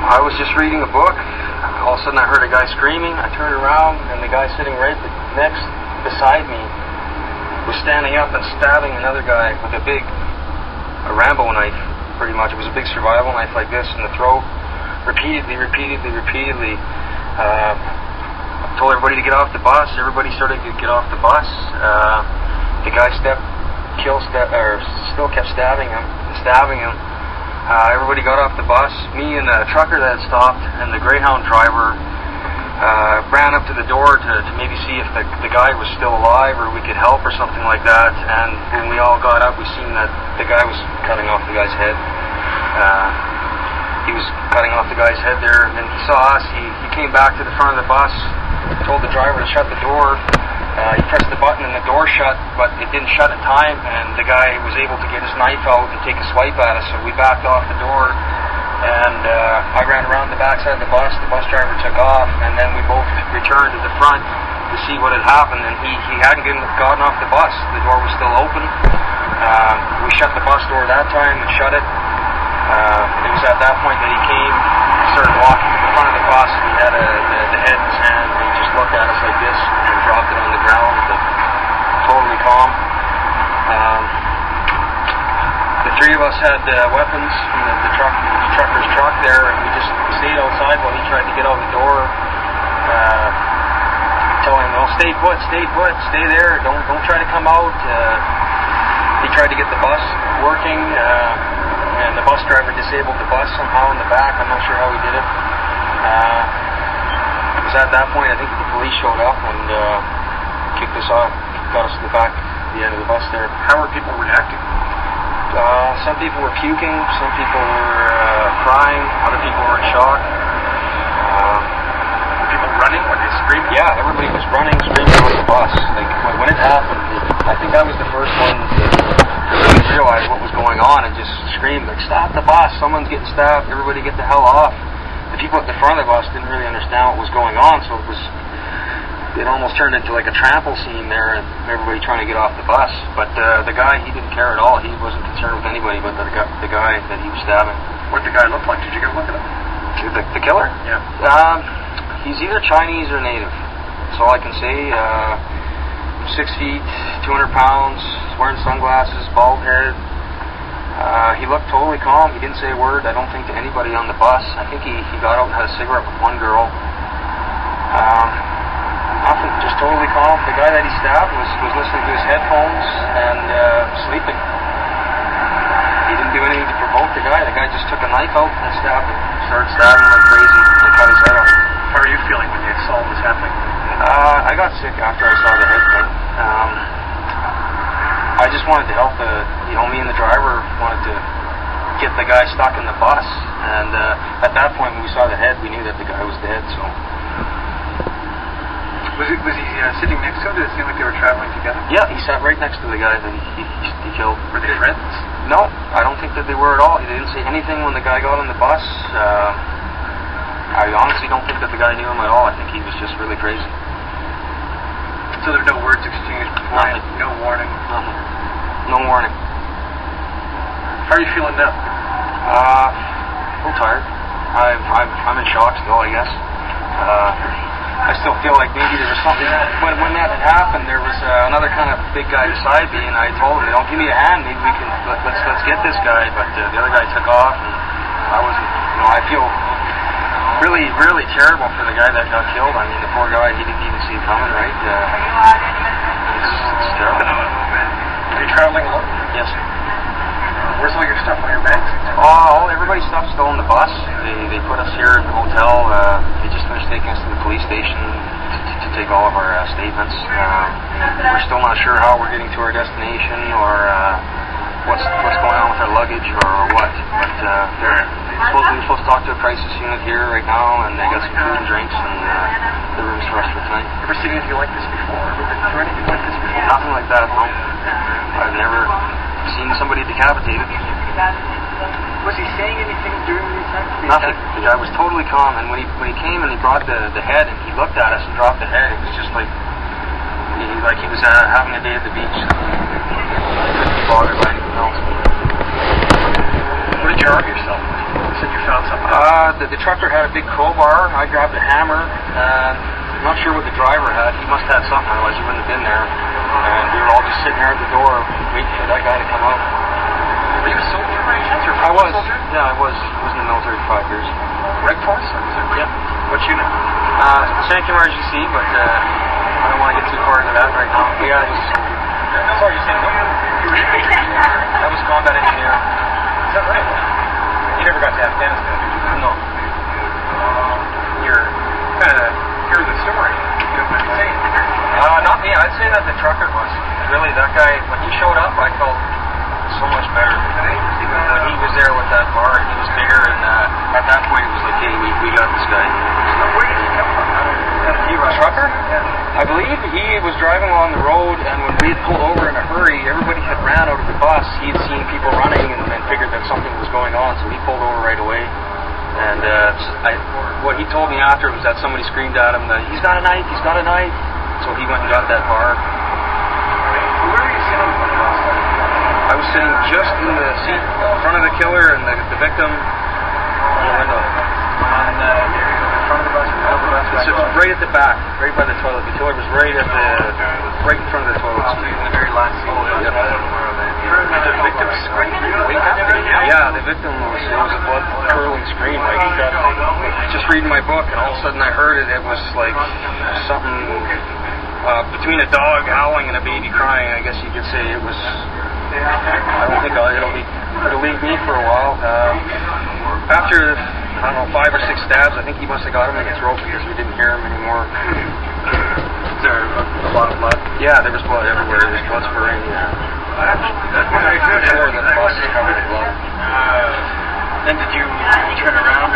I was just reading a book. All of a sudden I heard a guy screaming. I turned around and the guy sitting right next beside me was standing up and stabbing another guy with a Rambo knife, pretty much. It was a big survival knife like this in the throat. Repeatedly. Told everybody to get off the bus. Everybody started to get off the bus. The guy still kept stabbing him. Everybody got off the bus. Me and the trucker that had stopped and the Greyhound driver ran up to the door to maybe see if the guy was still alive or we could help or something like that. And when we all got up, we seen that the guy was cutting off the guy's head. He was cutting off the guy's head there, and then he saw us. He came back to the front of the bus, told the driver to shut the door. He pressed the button and the door shut, but it didn't shut in time, and the guy was able to get his knife out and take a swipe at us, so we backed off the door, and I ran around the back side of the bus driver took off, and then we both returned to the front to see what had happened, and he hadn't gotten off the bus. The door was still open. We shut the bus door that time and shut it. It was at that point that he came, started walking to the front of the bus. He had the head in his hand, and he just looked at us like this and dropped it on the ground, totally calm. The three of us had weapons from the trucker's truck there, and we just stayed outside while he tried to get out the door, telling him, "Well, stay put, stay there, don't try to come out." He tried to get the bus working, and the bus driver disabled the bus somehow in the back. I'm not sure how he did it. It was at that point I think the police showed up and kicked us off, got us to the end of the bus there. How were people reacting? Some people were puking, some people were crying, other people were in shock. Were people running? Were they screaming? Yeah, everybody was running, screaming off the bus. Like when it happened, I think I was the first one to really realize what was going on and just screamed, like, "Stop the bus, someone's getting stabbed, everybody get the hell off." The people at the front of the bus didn't really understand what was going on, so it almost turned into like a trample scene there and everybody trying to get off the bus. But the guy, he didn't care at all. He wasn't concerned with anybody but the guy that he was stabbing. What did the guy look like? Did you get a look at him? The killer? Yeah. He's either Chinese or native. That's all I can say. 6 feet, 200 pounds, wearing sunglasses, bald head. He looked totally calm. He didn't say a word, I don't think, to anybody on the bus. I think he got out and had a cigarette with one girl. Nothing, just totally calm. The guy that he stabbed was listening to his headphones and sleeping. He didn't do anything to provoke the guy. The guy just took a knife out and stabbed him. Started stabbing like crazy and cut his head off. How are you feeling when you saw what was happening? I got sick after I saw the head thing. I just wanted to help me and the driver wanted to get the guy stuck in the bus. And at that point when we saw the head, we knew that the guy was dead, so. Was he sitting next to him? Did it seem like they were traveling together? Yeah, he sat right next to the guy that he killed. Were they friends? No, I don't think that they were at all. He didn't say anything when the guy got on the bus. I honestly don't think that the guy knew him at all. I think he was just really crazy. So there were no words exchanged beforehand? No warning? Nothing. No warning. How are you feeling now? A little tired. I'm in shock still, I guess. I still feel like maybe there was something. When that had happened, there was another kind of big guy beside me, and I told him, "Don't give me a hand. Maybe we can let's get this guy." But the other guy took off, and I wasn't. I feel really, really terrible for the guy that got killed. I mean, the poor guy, he didn't even see it coming, right? It's terrible. Are you traveling alone? Yes. Where's all your stuff on your bags? Everybody's stuff's still on the bus. They put us here in the hotel. They just finished taking us to the police station to take all of our statements. We're still not sure how we're getting to our destination or what's going on with our luggage or what. But we're supposed to talk to a crisis unit here right now, and they got some food and drinks and the rooms for us for tonight. Ever seen anything like this before? Ever been through anything like this before? Nothing like that, no. I've never seen somebody decapitated. Was he saying anything during the attack? Nothing. The guy was totally calm, and when he came and he brought the head and he looked at us and dropped the head, it was just like he was having a day at the beach. Couldn't be bothered by anything else. What did you argue yourself with? said you found something. The trucker had a big crowbar. I grabbed a hammer. I'm not sure what the driver had. He must have had something, otherwise he wouldn't have been there. And we were all just sitting there at the door waiting for that guy to come out. Were you a soldier by any chance? I was. Yeah, I was. I was in the military for 5 years. Red Force? Or was it? Yeah. What unit? Sanctum RGC, but I don't want to get too far into that right now. Yeah, I was a soldier. Sorry, you said no. I was combat engineer. Is that right? You never got to Afghanistan, did you? No. You're kind of hear the story. You know what I'm saying? Not me. I'd say that the trucker was. Really, that guy, when he showed up, I felt so much better. When he was there with that bar, he was bigger, and at that point it was like, hey, we got this guy. Where did he come from? Trucker? I believe he was driving along the road, and when we had pulled over in a hurry, everybody had ran out of the bus. He had seen people running and figured that something was going on, so he pulled over right away. And what he told me after was that somebody screamed at him that he's got a knife, he's got a knife. So he went and got that bar. Where were you sitting when you lost that? I was sitting just in the seat in front of the killer and the victim on the window. On in front of the bus? So it was right at the back, right by the toilet. The killer was right in front of the toilet. In the very last seat. Yep. Did the victim scream? Wake up? Yeah, the victim was a blood-curdling scream. Like he got just reading my book, and all of a sudden I heard it. It was like something between a dog howling and a baby crying. I guess you could say it was. I don't think it'll leave me for a while. After I don't know 5 or 6 stabs, I think he must have got him in the throat because we didn't hear him anymore. Is there a lot of blood? Yeah, there was blood everywhere. There was blood spraying. More than the bus is covered in blood. Then did you turn around